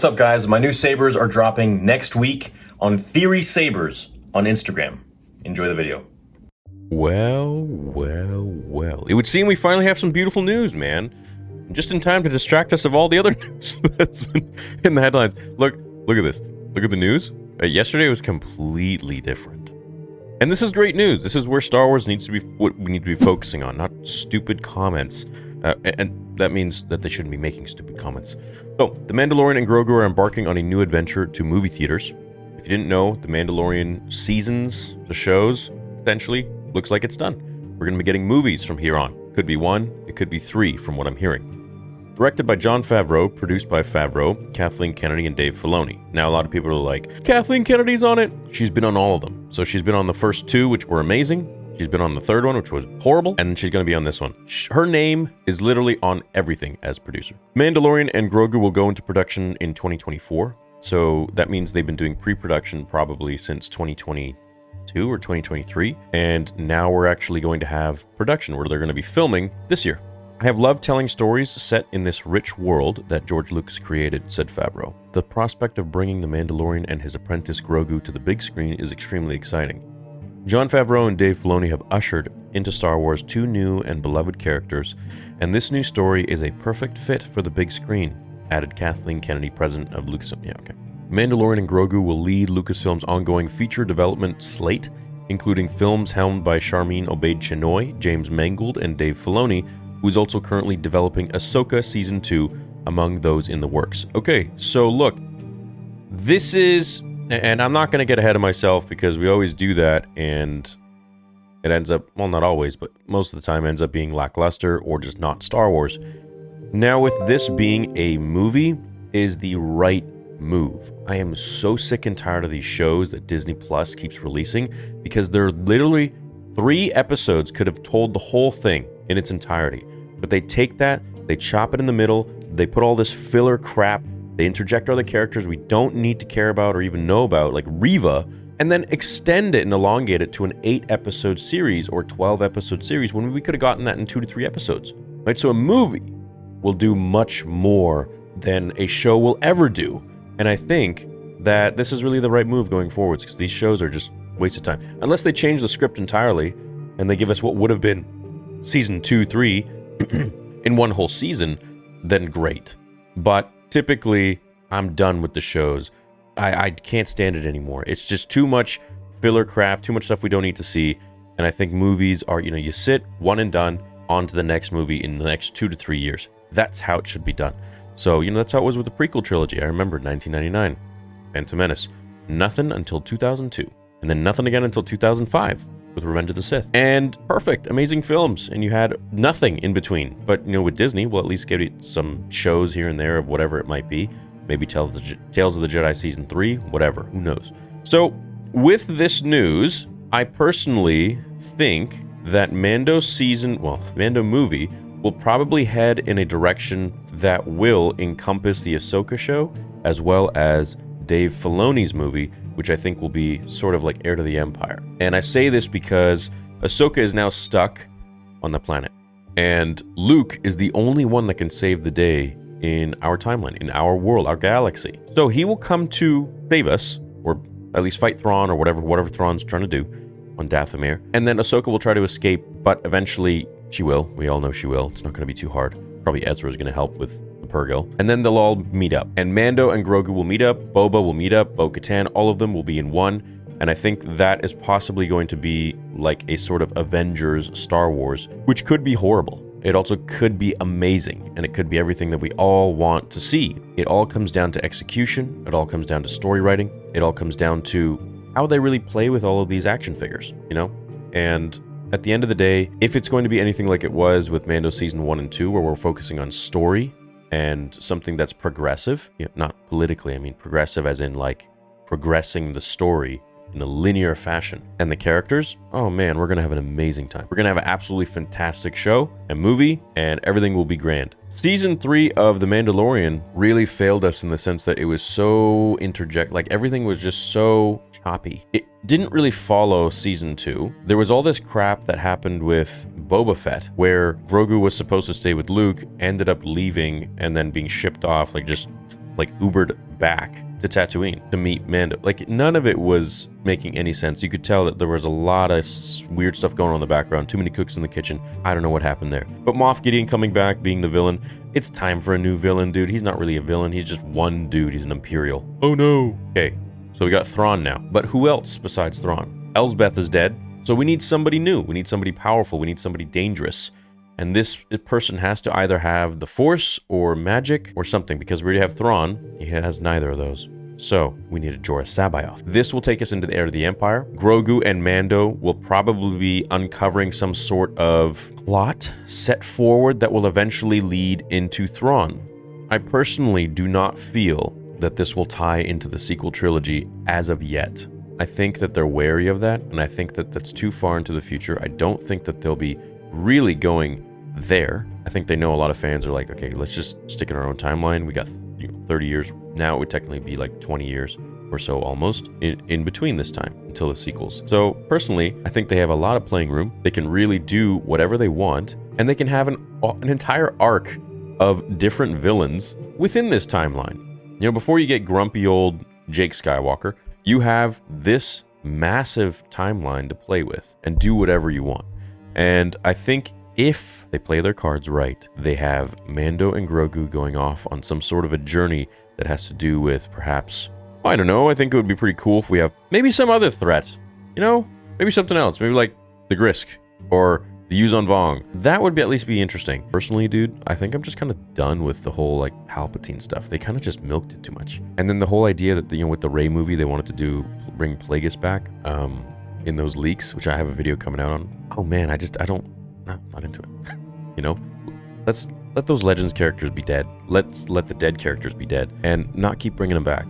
What's up, guys? My new sabers are dropping next week on Theory Sabers on Instagram. Enjoy the video. Well. It would seem we finally have some beautiful news, man. Just in time to distract us of all the other news that's been in the headlines. Look at this. Look at the news. Yesterday was completely different. And this is great news. This is where Star Wars needs to be, what we need to be focusing on, not stupid comments. And that means that they shouldn't be making stupid comments. So, The Mandalorian and Grogu are embarking on a new adventure to movie theaters. If you didn't know, The Mandalorian seasons, the shows, potentially, looks like it's done. We're going to be getting movies from here on. Could be 1, it could be 3 from what I'm hearing. Directed by Jon Favreau, produced by Favreau, Kathleen Kennedy, and Dave Filoni. Now, a lot of people are like, Kathleen Kennedy's on it. She's been on all of them. So she's been on the first 2, which were amazing. She's been on the third one, which was horrible, and she's going to be on this one. Her name is literally on everything as producer. Mandalorian and Grogu will go into production in 2024, so that means they've been doing pre-production probably since 2022 or 2023, and now we're actually going to have production where they're going to be filming this year. I have loved telling stories set in this rich world that George Lucas created, said Favreau. The prospect of bringing the Mandalorian and his apprentice Grogu to the big screen is extremely exciting. Jon Favreau and Dave Filoni have ushered into Star Wars 2 new and beloved characters, and this new story is a perfect fit for the big screen, added Kathleen Kennedy, president of Lucasfilm. Mandalorian and Grogu will lead Lucasfilm's ongoing feature development slate, including films helmed by Sharmeen Obaid-Chinoy, James Mangold, and Dave Filoni, who is also currently developing Ahsoka Season 2 among those in the works. Okay, so look, this is... And I'm not going to get ahead of myself because we always do that, and it ends up, well, not always, but most of the time ends up being lackluster or just not Star Wars. Now, with this being a movie, is the right move. I am so sick and tired of these shows that Disney Plus keeps releasing because they're literally 3 episodes could have told the whole thing in its entirety. But they take that, they chop it in the middle, they put all this filler crap. They interject other characters we don't need to care about or even know about, like Reva, and then extend it and elongate it to an 8-episode series or 12-episode series when we could have gotten that in 2 to 3 episodes. Right? So a movie will do much more than a show will ever do. And I think that this is really the right move going forwards because these shows are just waste of time. Unless they change the script entirely and they give us what would have been season 2, 3 in one whole season, then great. But typically, I'm done with the shows. I can't stand it anymore. It's just too much filler crap, too much stuff we don't need to see. And I think movies are, you sit, one and done, on to the next movie in the next 2 to 3 years. That's how it should be done. So, that's how it was with the prequel trilogy. I remember 1999, Phantom Menace. Nothing until 2002. And then nothing again until 2005 with Revenge of the Sith. And perfect, amazing films. And you had nothing in between. But, with Disney, we'll at least give you some shows here and there of whatever it might be. Maybe Tales of the Jedi Season 3, whatever, who knows. So, with this news, I personally think that Mando movie will probably head in a direction that will encompass the Ahsoka show, as well as Dave Filoni's movie, which I think will be sort of like Heir to the Empire. And I say this because Ahsoka is now stuck on the planet. And Luke is the only one that can save the day in our timeline, in our world, our galaxy. So he will come to save us, or at least fight Thrawn, or whatever Thrawn's trying to do on Dathomir. And then Ahsoka will try to escape, but eventually she will. We all know she will. It's not going to be too hard. Probably Ezra is going to help with Purgo, and then they'll all meet up. And Mando and Grogu will meet up, Boba will meet up, Bo-Katan, all of them will be in one. And I think that is possibly going to be like a sort of Avengers Star Wars, which could be horrible. It also could be amazing, and it could be everything that we all want to see. It all comes down to execution, it all comes down to story writing, it all comes down to how they really play with all of these action figures, And at the end of the day, if it's going to be anything like it was with Mando Season 1 and 2, where we're focusing on story, and something that's progressive, not politically, I mean progressive as in like progressing the story in a linear fashion. And the characters, oh man, we're going to have an amazing time. We're going to have an absolutely fantastic show and movie, and everything will be grand. Season 3 of The Mandalorian really failed us in the sense that it was so like everything was just so choppy. It didn't really follow Season 2. There was all this crap that happened with Boba Fett, where Grogu was supposed to stay with Luke, ended up leaving, and then being shipped off, like just like Ubered back to Tatooine to meet Mando. Like, none of it was making any sense. You could tell that there was a lot of weird stuff going on in the background. Too many cooks in the kitchen. I don't know what happened there. But Moff Gideon coming back, being the villain. It's time for a new villain, dude. He's not really a villain. He's just one dude. He's an Imperial. Oh no. Okay, so we got Thrawn now. But who else besides Thrawn? Elsbeth is dead. So we need somebody new. We need somebody powerful. We need somebody dangerous. And this person has to either have the Force or magic or something, because we already have Thrawn. He has neither of those. So we need a Jorah Sabayoth. This will take us into the Heir to the Empire. Grogu and Mando will probably be uncovering some sort of plot set forward that will eventually lead into Thrawn. I personally do not feel that this will tie into the sequel trilogy as of yet. I think that they're wary of that, and I think that that's too far into the future. I don't think that they'll be really going there. I think they know a lot of fans are like, okay, let's just stick in our own timeline. We got 30 years. Now it would technically be like 20 years or so almost in between this time until the sequels. So personally, I think they have a lot of playing room. They can really do whatever they want, and they can have an entire arc of different villains within this timeline. You know, before you get grumpy old Jake Skywalker, you have this massive timeline to play with and do whatever you want. And I think if they play their cards right, they have Mando and Grogu going off on some sort of a journey that has to do with perhaps, I don't know, I think it would be pretty cool if we have maybe some other threat, you know, maybe something else, maybe like the Grisk or the Yuzon Vong. That would at least be interesting. Personally, dude, I think I'm just kind of done with the whole like Palpatine stuff. They kind of just milked it too much. And then the whole idea that, you know, with the Rey movie, they wanted to bring Plagueis back in those leaks, which I have a video coming out on. Oh man, not into it. You know, let's let those Legends characters be dead. Let's let the dead characters be dead and not keep bringing them back.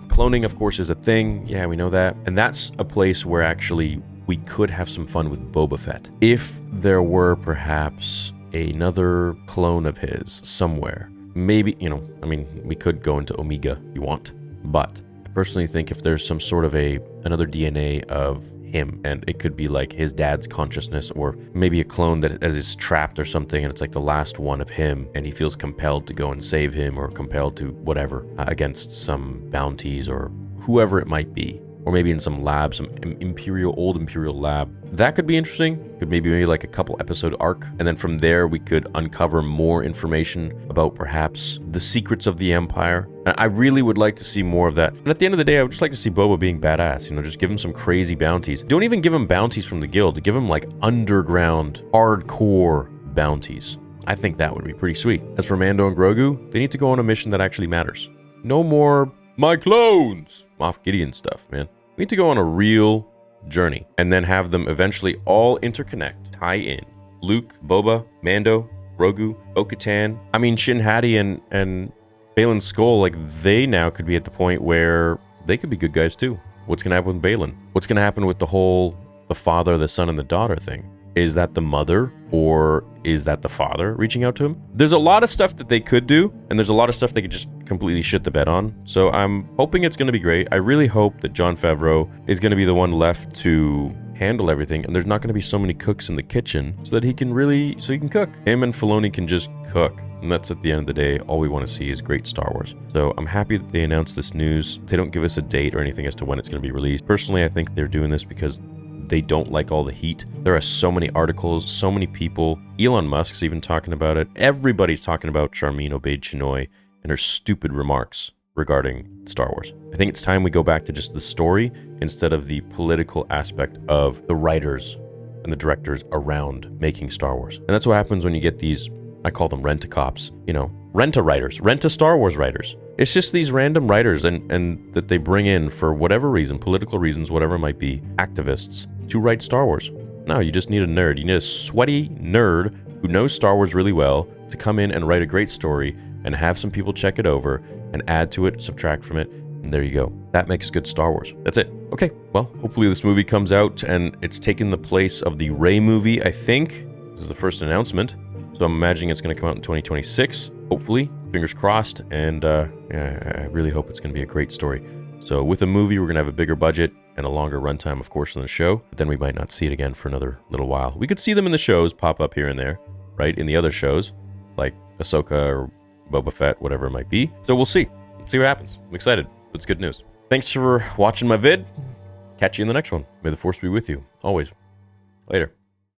Cloning, of course, is a thing. Yeah, we know that. And that's a place where actually we could have some fun with Boba Fett. If there were perhaps another clone of his somewhere, maybe, you know, I mean, we could go into Omega if you want, but I personally think if there's some sort of another DNA of him, and it could be like his dad's consciousness, or maybe a clone that is trapped or something, and it's like the last one of him, and he feels compelled to go and save him, or compelled to whatever, against some bounties or whoever it might be, or maybe in some lab, some old imperial lab. That could be interesting. Could maybe like a couple episode arc, and then from there we could uncover more information about perhaps the secrets of the Empire. And I really would like to see more of that. And at the end of the day, I would just like to see Boba being badass. You know, just give him some crazy bounties. Don't even give him bounties from the guild. Give him like underground, hardcore bounties. I think that would be pretty sweet. As for Mando and Grogu, they need to go on a mission that actually matters. No more my clones, Moff Gideon stuff, man. We need to go on a real journey and then have them eventually all interconnect, tie in. Luke, Boba, Mando, Grogu, Bo-Katan. I mean, Shin Hati and Baylan Skoll, like, they now could be at the point where they could be good guys too. What's going to happen with Baylan? What's going to happen with the whole the father, the son, and the daughter thing? Is that the mother, or is that the father reaching out to him? There's a lot of stuff that they could do, and there's a lot of stuff they could just completely shit the bed on. So I'm hoping it's going to be great. I really hope that Jon Favreau is going to be the one left to handle everything, and there's not going to be so many cooks in the kitchen, so that he can cook. Him and Filoni can just cook. And that's, at the end of the day, all we want to see is great Star Wars. So I'm happy that they announced this news. They don't give us a date or anything as to when it's going to be released. Personally, I think they're doing this because they don't like all the heat. There are so many articles, so many people. Elon Musk's even talking about it. Everybody's talking about Charmin Obaid-Chinoy and her stupid remarks regarding Star Wars. I think it's time we go back to just the story instead of the political aspect of the writers and the directors around making Star Wars. And that's what happens when you get these, I call them rent-a-cops, you know, rent-a-writers, rent-a-Star Wars writers. It's just these random writers and that they bring in for whatever reason, political reasons, whatever it might be, activists, to write Star Wars. No, you just need a nerd. You need a sweaty nerd who knows Star Wars really well to come in and write a great story and have some people check it over and add to it, subtract from it, and there you go. That makes good Star Wars. That's it. Okay, well, hopefully this movie comes out and it's taken the place of the Rey movie, I think. This is the first announcement. So I'm imagining it's going to come out in 2026, hopefully. Fingers crossed, and I really hope it's going to be a great story. So with a movie, we're going to have a bigger budget and a longer runtime, of course, than the show. But then we might not see it again for another little while. We could see them in the shows pop up here and there, right? In the other shows, like Ahsoka or Boba Fett, whatever it might be. So we'll see. See what happens. I'm excited. It's good news. Thanks for watching my vid. Catch you in the next one. May the force be with you. Always. Later.